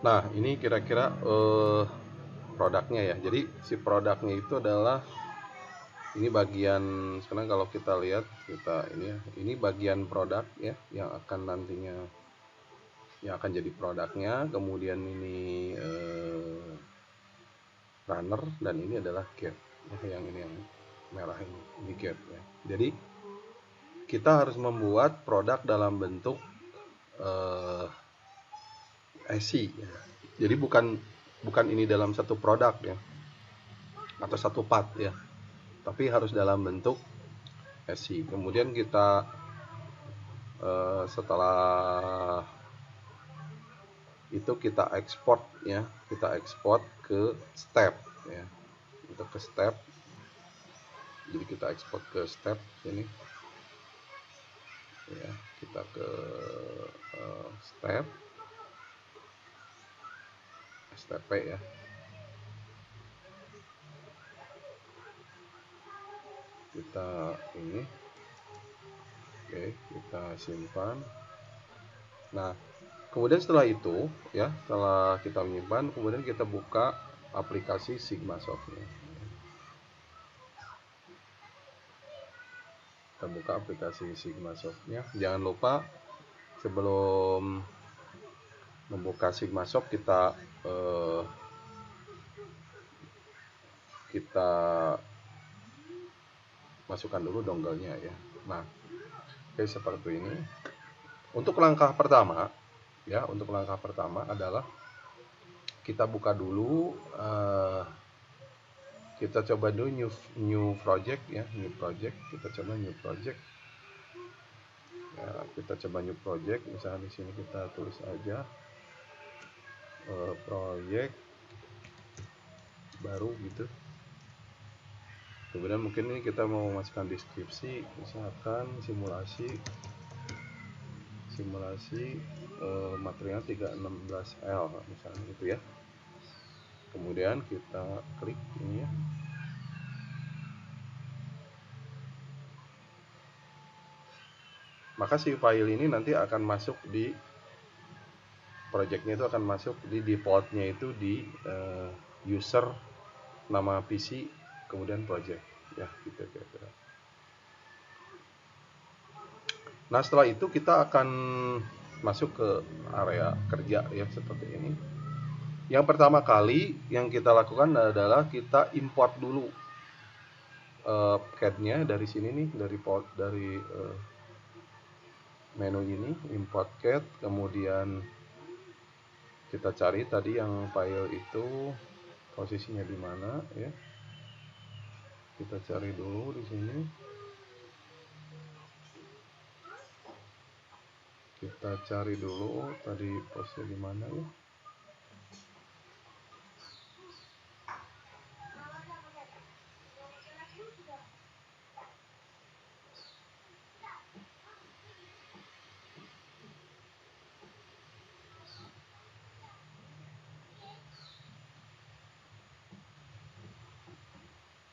Nah, ini kira-kira produknya ya. Jadi si produknya itu adalah ini bagian sekarang kalau kita lihat kita ini ya, ini bagian produk ya yang akan nantinya yang akan jadi produknya. Kemudian ini runner dan ini adalah gate. Ya, yang ini yang merah ini gate ya. Jadi kita harus membuat produk dalam bentuk eh, IC ya. Jadi bukan bukan ini dalam satu produk ya atau satu part ya, tapi harus dalam bentuk IC. Kemudian kita setelah itu kita ekspor ya, kita ekspor ke step ya, untuk ke step. Jadi kita ekspor ke step ini ya, kita ke step STP ya. Kita ini oke, kita simpan. Nah, kemudian setelah itu ya, setelah kita menyimpan, kemudian kita buka aplikasi Sigmasoft-nya. Kita buka aplikasi Sigmasoft-nya. Jangan lupa sebelum membuka Sigmasoft kita masukkan dulu dongle-nya ya. Nah, oke seperti ini. Untuk langkah pertama ya, untuk langkah pertama adalah kita buka dulu kita coba dulu new project ya, new project. Kita coba new project. Ya, kita coba new project. Misalnya di sini kita tulis aja project baru gitu. Kemudian mungkin ini kita mau masukkan deskripsi, misalkan simulasi material 316L misalnya gitu ya. Kemudian kita klik ini ya. Maka si file ini nanti akan masuk di projectnya, itu akan masuk di defaultnya itu di user, nama PC, kemudian project ya gitu kira-kira. Nah setelah itu kita akan masuk ke area kerja ya seperti ini. Yang pertama kali yang kita lakukan adalah kita import dulu CAD-nya dari sini nih, dari menu ini import CAD. Kemudian kita cari tadi yang file itu posisinya di mana ya. Kita cari dulu di sini. Kita cari dulu tadi posisi di mana ya.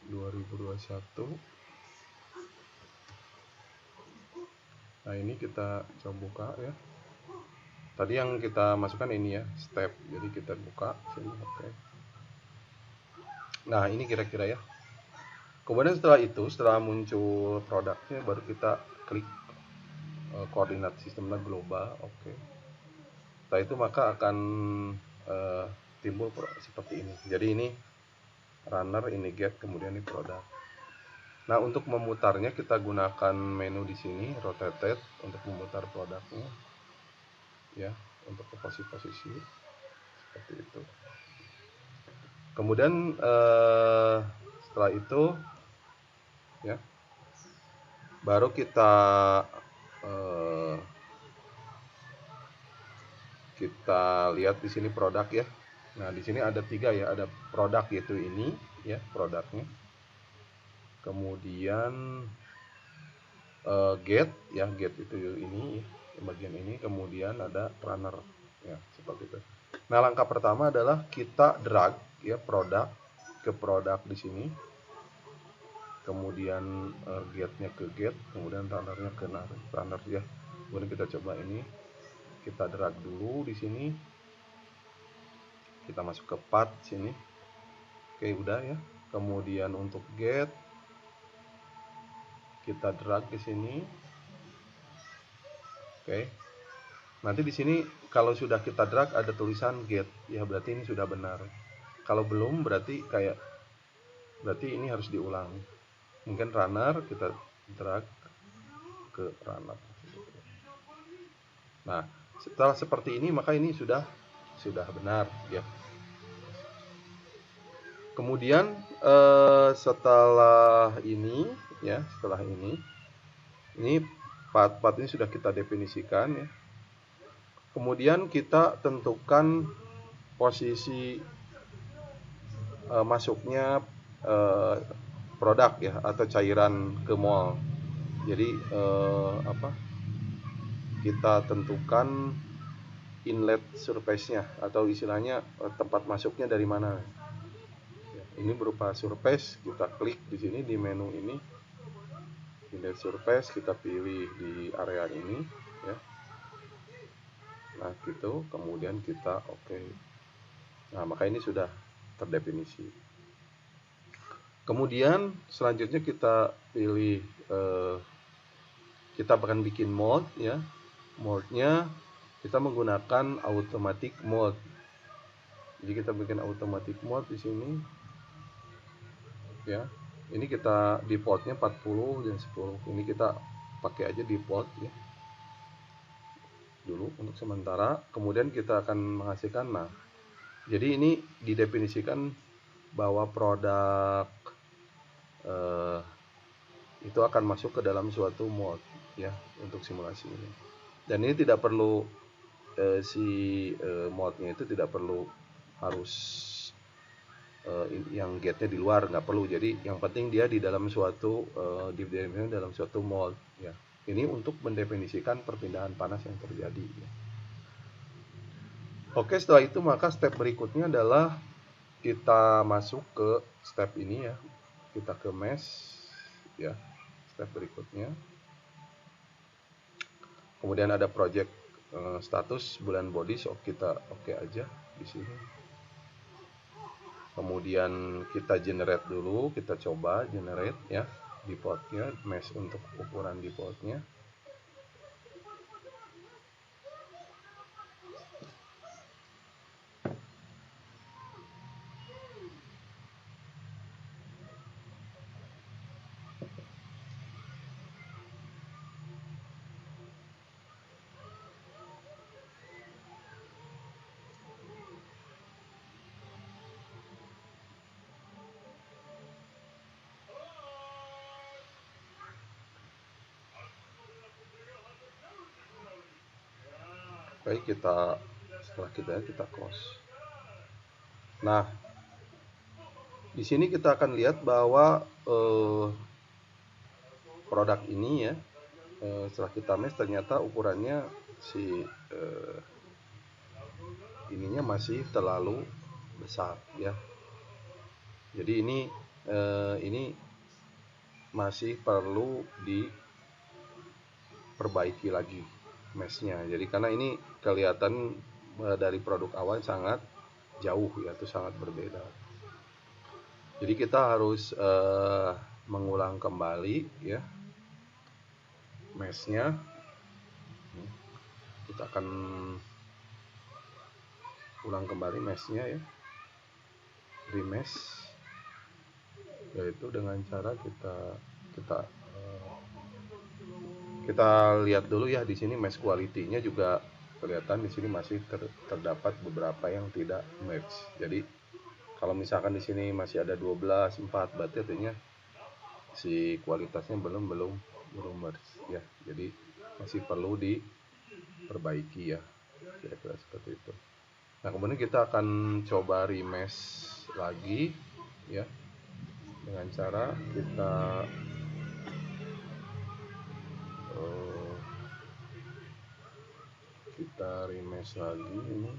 2021. Nah ini kita coba buka ya. Tadi yang kita masukkan ini ya, step. Jadi kita buka sini, oke. Nah ini kira-kira ya. Kemudian setelah itu, setelah muncul produknya, baru kita klik koordinat sistemnya global, oke. Setelah itu maka akan timbul seperti ini. Jadi ini runner, ini get, kemudian ini produk. Nah, untuk memutarnya kita gunakan menu di sini rotate untuk memutar produknya. Ya, untuk ke posisi-posisi seperti itu. Kemudian setelah itu ya baru kita lihat di sini produk ya. Nah, di sini ada 3 ya, ada produk yaitu ini ya, produknya. Kemudian get ya, get itu ini bagian ini, kemudian ada runner ya, seperti itu. Nah, langkah pertama adalah kita drag ya produk ke produk di sini. Kemudian get-nya ke get, kemudian runner-nya ke runner ya. Kemudian kita coba ini, kita drag dulu di sini. kita masuk ke path sini. Oke, udah ya. Kemudian untuk get kita drag ke sini. Oke. Nanti di sini kalau sudah kita drag ada tulisan get, ya berarti ini sudah benar. Kalau belum berarti ini harus diulang. Mungkin runner kita drag ke runner. Nah, setelah seperti ini maka ini sudah benar ya. Kemudian setelah ini ya, ini part-part ini sudah kita definisikan ya. Kemudian kita tentukan posisi masuknya produk ya atau cairan ke mol. Jadi kita tentukan inlet surface-nya atau istilahnya tempat masuknya dari mana. Ini berupa surface, kita klik di sini di menu ini, inlet surface, kita pilih di area ini ya. Nah gitu, kemudian kita oke. Nah maka ini sudah terdefinisi. Kemudian selanjutnya kita pilih, kita akan bikin mode ya. Mode-nya kita menggunakan automatic mode. Jadi kita bikin automatic mode di sini ya. Ini kita defaultnya 40 dan 10. Ini kita pakai aja default ya dulu untuk sementara. Kemudian kita akan menghasilkan, nah jadi ini didefinisikan bahwa produk itu akan masuk ke dalam suatu mode ya untuk simulasi ini. Dan ini tidak perlu mode-nya itu tidak perlu harus yang gate-nya di luar, nggak perlu. Jadi yang penting dia di dalam suatu dalam suatu mode ya. Ini untuk mendefinisikan perpindahan panas yang terjadi ya. Oke, setelah itu maka step berikutnya adalah kita masuk ke step ini ya. Kita ke mesh ya. Step berikutnya. Kemudian ada project status bulan body, so kita oke aja di sini. Kemudian kita generate dulu, kita coba generate ya defaultnya, mesh untuk ukuran defaultnya. Baik, setelah kita close. Nah, di sini kita akan lihat bahwa produk ini ya, setelah kita mesh ternyata ukurannya ininya masih terlalu besar ya. Jadi ini masih perlu diperbaiki lagi meshnya. Jadi karena ini kelihatan dari produk awal sangat jauh ya, itu sangat berbeda. Jadi kita harus mengulang kembali ya meshnya. Kita akan ulang kembali meshnya ya, remesh, yaitu dengan cara kita lihat dulu ya. Di sini mesh quality-nya juga kelihatan, di sini masih terdapat beberapa yang tidak match. Jadi kalau misalkan di sini masih ada 12, 4, berarti artinya si kualitasnya belum match ya. Jadi masih perlu diperbaiki ya, kira-kira seperti itu. Nah kemudian kita akan coba remesh lagi ya, dengan cara kita remesh lagi ini.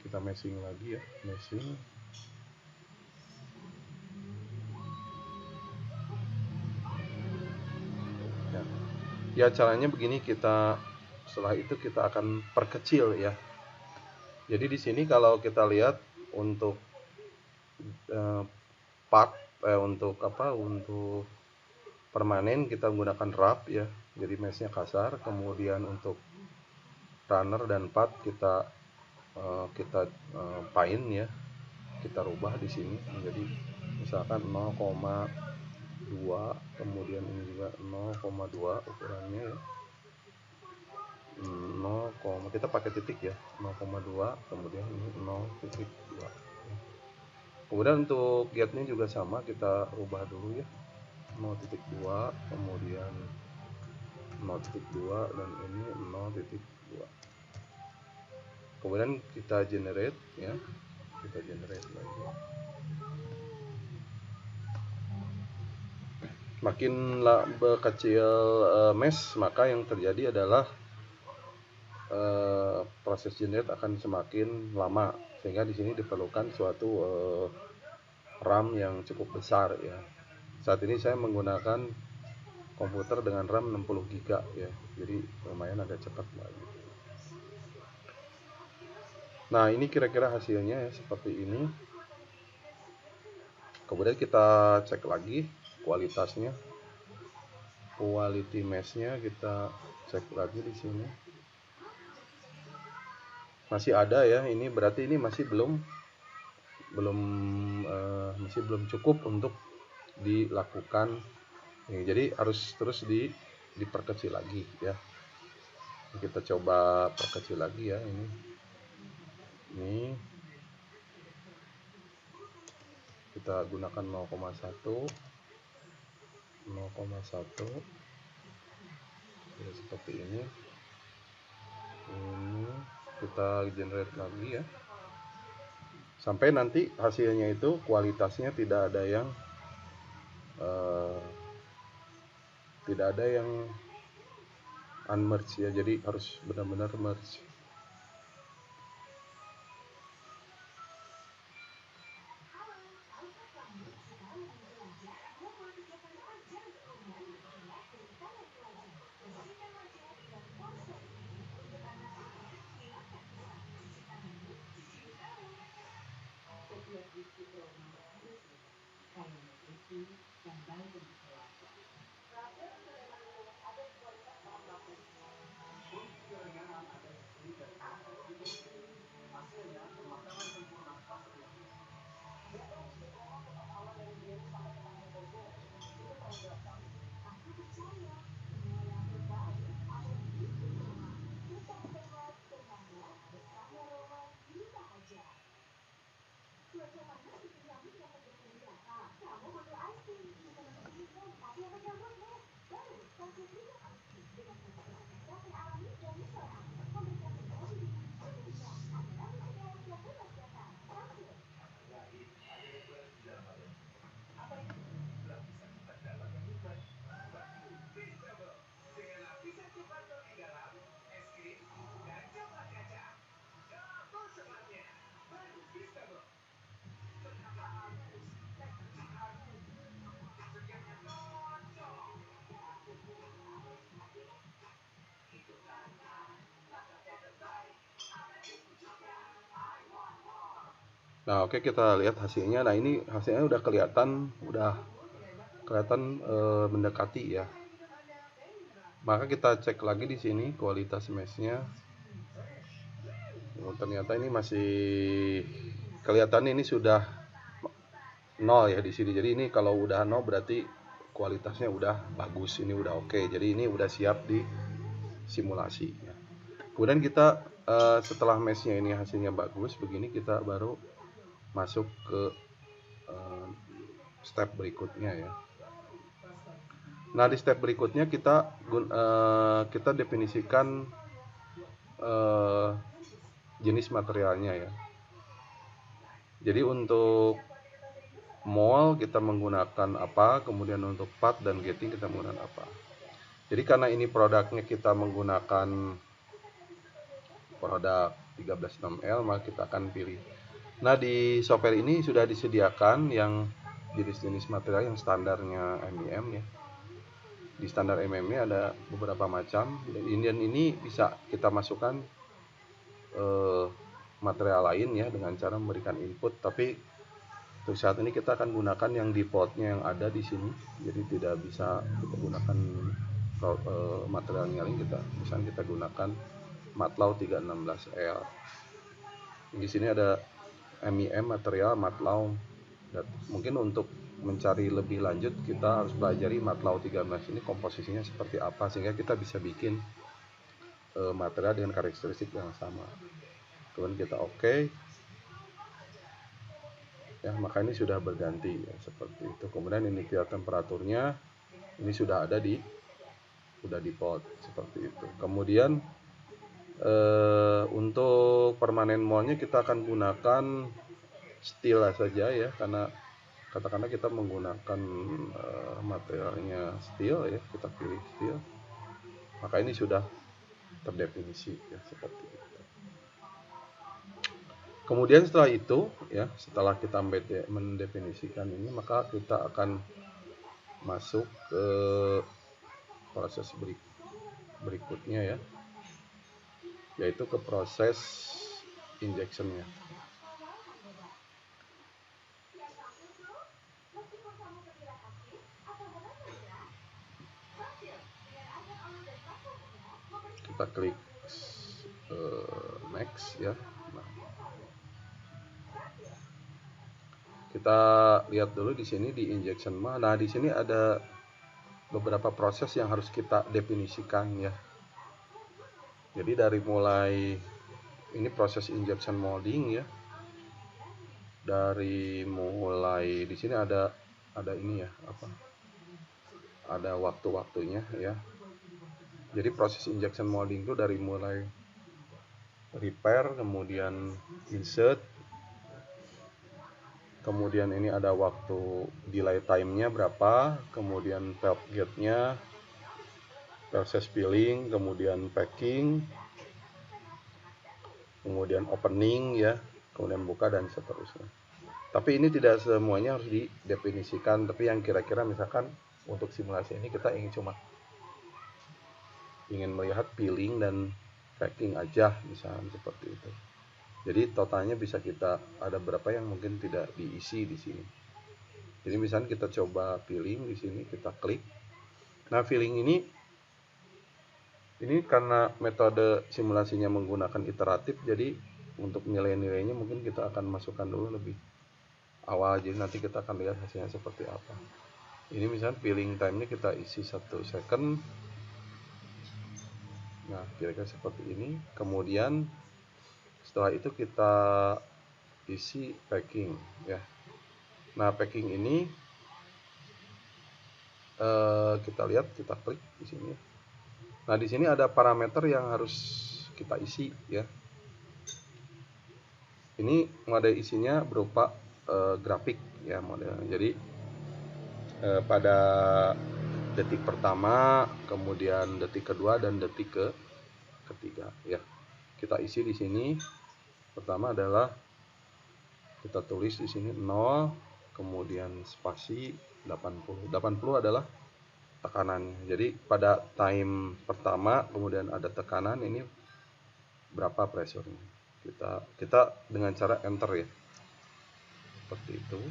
Kita meshing lagi ya, meshing. Ya caranya begini, kita Setelah itu kita akan perkecil ya. Jadi di sini kalau kita lihat untuk part untuk permanen kita menggunakan wrap ya. Jadi meshnya kasar. Kemudian untuk runner dan part kita paint ya. Kita rubah di sini menjadi misalkan 0,2, kemudian ini juga 0,2 ukurannya ya. 0, kita pakai titik ya, 0,2, kemudian ini 0,2. Kemudian untuk gate-nya juga sama, kita ubah dulu ya, 0,2, kemudian 0,2, dan ini 0,2. Kemudian kita generate ya, kita generate lagi. Makin kecil mesh, maka yang terjadi adalah proses generate akan semakin lama, sehingga di sini diperlukan suatu RAM yang cukup besar ya. Saat ini saya menggunakan komputer dengan RAM 60 GB ya, jadi lumayan agak cepat lagi. Nah, ini kira-kira hasilnya ya seperti ini. Kemudian kita cek lagi kualitasnya, quality meshnya kita cek lagi di sini. Masih ada ya, ini berarti ini masih belum cukup untuk dilakukan. Jadi harus terus diperkecil lagi ya. Kita coba perkecil lagi ya, ini kita gunakan 0,1 ya, seperti ini kita generate lagi ya, sampai nanti hasilnya itu kualitasnya tidak ada yang unmerge ya, jadi harus benar-benar merge. Nah, oke, kita lihat hasilnya. Nah, ini hasilnya udah kelihatan mendekati ya. Maka kita cek lagi di sini kualitas meshnya. Oh, ternyata ini masih kelihatan ini sudah 0 ya di sini. Jadi ini kalau udah 0 berarti kualitasnya udah bagus, ini udah oke. Jadi ini udah siap di simulasi ya. Kemudian kita setelah meshnya ini hasilnya bagus begini, kita baru masuk ke step berikutnya ya. Nah, di step berikutnya kita definisikan jenis materialnya ya. Jadi untuk mold kita menggunakan apa, kemudian untuk part dan gating kita menggunakan apa. Jadi karena ini produknya kita menggunakan produk 136L, maka kita akan pilih. Nah, di software ini sudah disediakan yang jenis-jenis material yang standarnya MIM ya. di standar MM-nya ada beberapa macam, dan ini bisa kita masukkan material lain ya dengan cara memberikan input, tapi untuk saat ini kita akan gunakan yang defaultnya yang ada di sini, jadi tidak bisa kita gunakan materialnya lain. Misalnya kita gunakan MATLAB 316L. Di sini ada MIM material MATLAB. Dan mungkin untuk mencari lebih lanjut kita harus pelajari MATLAB 13 ini komposisinya seperti apa, sehingga kita bisa bikin material dengan karakteristik yang sama. Kemudian kita oke. Ya, maka ini sudah berganti ya, seperti itu. Kemudian ini temperaturnya ini sudah ada sudah default seperti itu. Kemudian untuk permanen mole-nya kita akan gunakan steel saja ya, karena katakanlah kita menggunakan materialnya steel ya, kita pilih steel, maka ini sudah terdefinisi ya, seperti itu. Kemudian setelah itu ya, setelah kita mendefinisikan ini, maka kita akan masuk ke proses berikutnya ya, yaitu ke proses injectionnya. Kita klik next ya. Nah, kita lihat dulu di sini di injection. Nah, di sini ada beberapa proses yang harus kita definisikan ya. Jadi dari mulai ini proses injection molding ya. Dari mulai di sini ada ini ya, apa? Ada waktu-waktunya ya. Jadi proses injection molding itu dari mulai repair, kemudian insert, kemudian ini ada waktu delay time-nya berapa, kemudian valve gate-nya, proses filling, kemudian packing, kemudian opening ya, kemudian buka dan seterusnya. Tapi ini tidak semuanya harus didefinisikan, tapi yang kira-kira misalkan untuk simulasi ini kita ingin melihat filling dan packing aja misalnya seperti itu. Jadi totalnya bisa kita ada berapa yang mungkin tidak diisi di sini. Jadi misalnya kita coba filling di sini, kita klik. Nah, filling ini karena metode simulasinya menggunakan iteratif, jadi untuk nilai-nilainya mungkin kita akan masukkan dulu lebih awal, jadi nanti kita akan lihat hasilnya seperti apa. Ini misalnya filling time-nya kita isi 1 second. Nah, kira-kira seperti ini. Kemudian setelah itu kita isi packing ya. Nah, packing ini kita lihat, kita klik di sini. Nah, di sini ada parameter yang harus kita isi ya. Ini model isinya berupa grafik ya modelnya. Jadi pada detik pertama, kemudian detik kedua dan detik ketiga ya. Kita isi di sini. Pertama adalah kita tulis di sini 0, kemudian spasi 80. 80 adalah tekanannya. Jadi pada time pertama kemudian ada tekanan, ini berapa pressure-nya. Kita dengan cara enter ya. Seperti itu.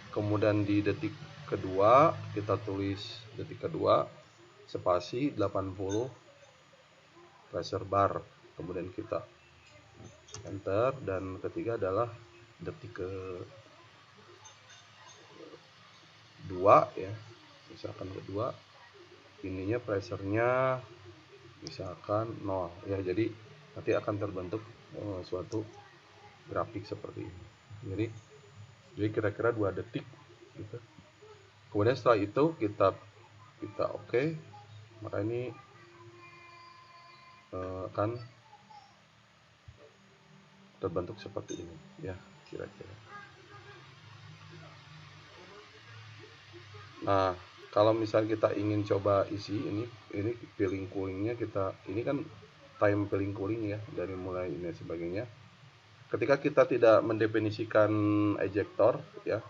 Kemudian di detik kedua kita tulis detik kedua spasi 80 pressure bar. Kemudian kita enter, dan ketiga adalah detik kedua ya, misalkan kedua, ininya pressure-nya misalkan 0 ya. Jadi nanti akan terbentuk suatu grafik seperti ini. Jadi kira-kira 2 detik gitu. Kemudian setelah itu kita oke, maka ini akan terbentuk seperti ini ya kira-kira. Nah, kalau misalnya kita ingin coba isi ini filling coolingnya, ini kan time filling cooling ya, dari mulai ini sebagainya. Ketika kita tidak mendefinisikan ejector ya,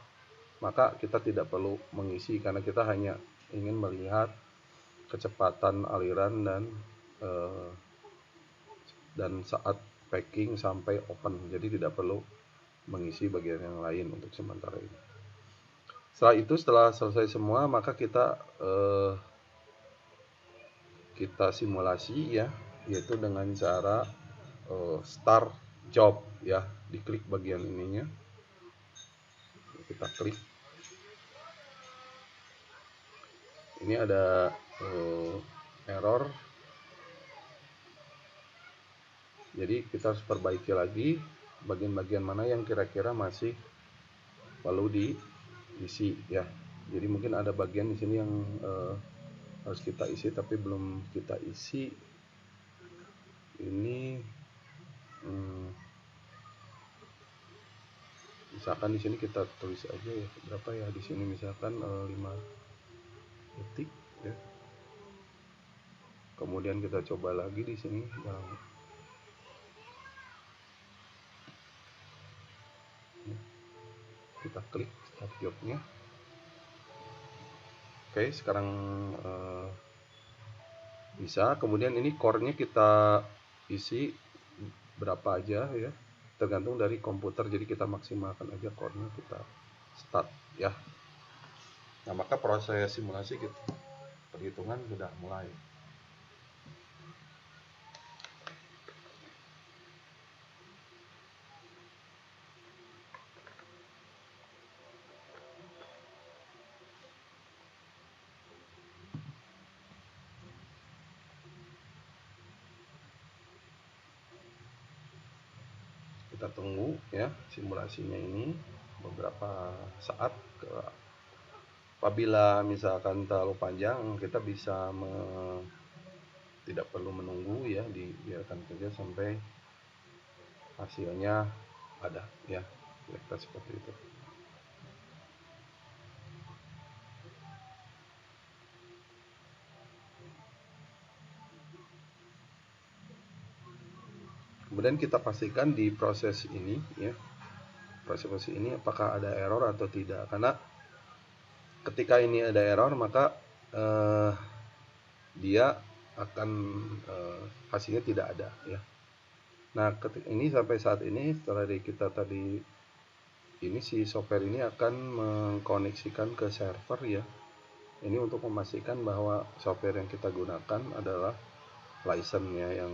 maka kita tidak perlu mengisi karena kita hanya ingin melihat kecepatan aliran dan saat packing sampai open, jadi tidak perlu mengisi bagian yang lain untuk sementara ini. Setelah itu, setelah selesai semua, maka kita simulasi ya, yaitu dengan cara start job ya, diklik bagian ininya, kita klik. Ini ada error, jadi kita harus perbaiki lagi bagian-bagian mana yang kira-kira masih perlu diisi ya. Jadi mungkin ada bagian di sini yang harus kita isi tapi belum kita isi. Ini misalkan di sini kita tulis aja ya, berapa ya di sini, misalkan 5 detik ya. Kemudian kita coba lagi di sini yang kita klik start jobnya. Oke, sekarang bisa. Kemudian ini core-nya kita isi berapa aja ya, tergantung dari komputer, jadi kita maksimalkan aja core-nya, kita start ya. Nah, maka proses simulasi kita perhitungan sudah mulai. Kita tunggu ya simulasinya ini beberapa saat. Apabila misalkan terlalu panjang, kita bisa tidak perlu menunggu ya, dibiarkan saja sampai hasilnya ada ya, kira-kira seperti itu. Kemudian kita pastikan di proses ini ya, proses ini apakah ada error atau tidak, karena ketika ini ada error maka dia akan hasilnya tidak ada ya. Nah, ketika ini sampai saat ini, setelah kita tadi ini, si software ini akan mengkoneksikan ke server ya. Ini untuk memastikan bahwa software yang kita gunakan adalah license-nya yang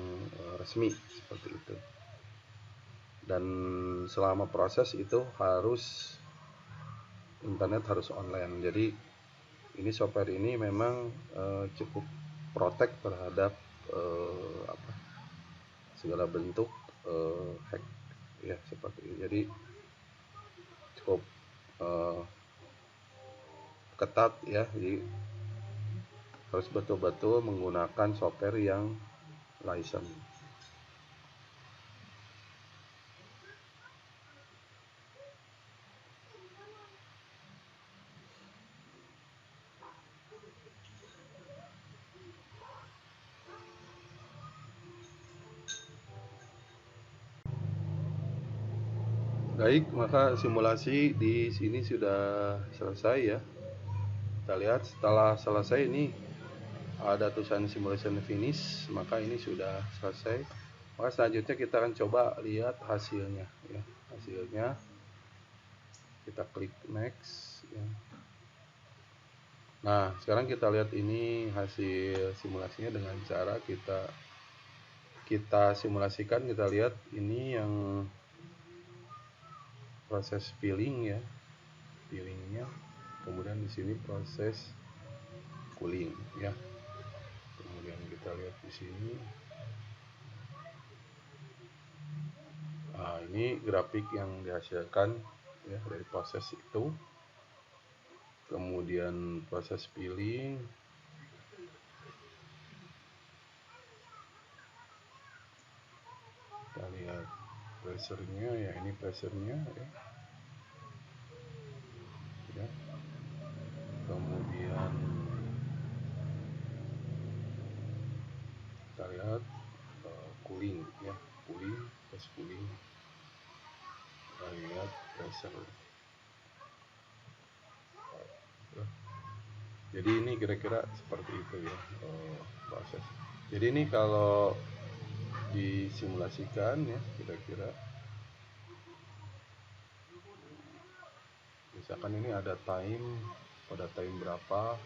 resmi seperti itu. Dan selama proses itu harus internet harus online. Jadi ini software ini memang cukup protect terhadap segala bentuk hack ya, seperti itu. Jadi cukup ketat ya, jadi harus betul-betul menggunakan software yang license. Baik, maka simulasi di sini sudah selesai ya. Kita lihat setelah selesai ini ada tulisan simulation finish, maka ini sudah selesai. Maka selanjutnya kita akan coba lihat hasilnya ya. Hasilnya kita klik next ya. Nah, sekarang kita lihat ini hasil simulasinya dengan cara kita simulasikan. Kita lihat ini yang proses peeling ya, peelingnya. Kemudian di sini proses cooling ya. Kemudian kita lihat di sini. Nah, ini grafik yang dihasilkan ya dari proses itu. Kemudian proses peeling. Kita lihat pressure-nya ya, ini pressure-nya ya. Ya. Kemudian kita lihat cooling ya, cooling, press cooling. Kita lihat pressure. Jadi ini kira-kira seperti itu ya proses. Jadi ini kalau disimulasikan ya, kira-kira misalkan ini ada pada time berapa,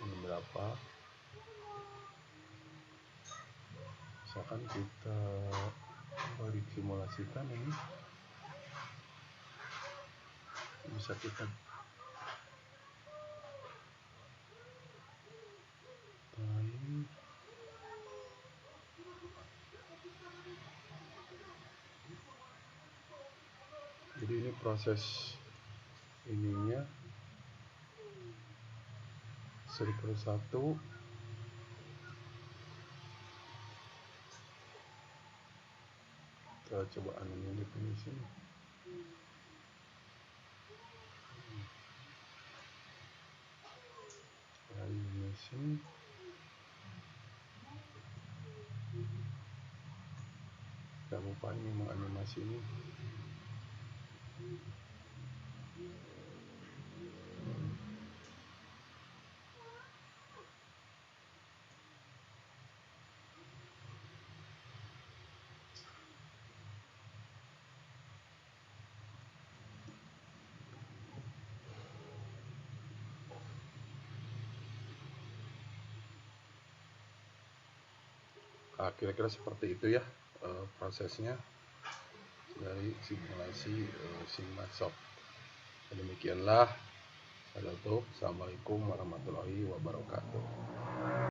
ini berapa, misalkan kita disimulasikan ini bisa kita time. Jadi ini proses ininya circle 1, kita coba anunya definition. Animation gak lupa ini menganimasi ini. Nah, kira-kira seperti itu ya prosesnya dari simulasi Sigmasoft. Demikianlah. Assalamualaikum warahmatullahi wabarakatuh.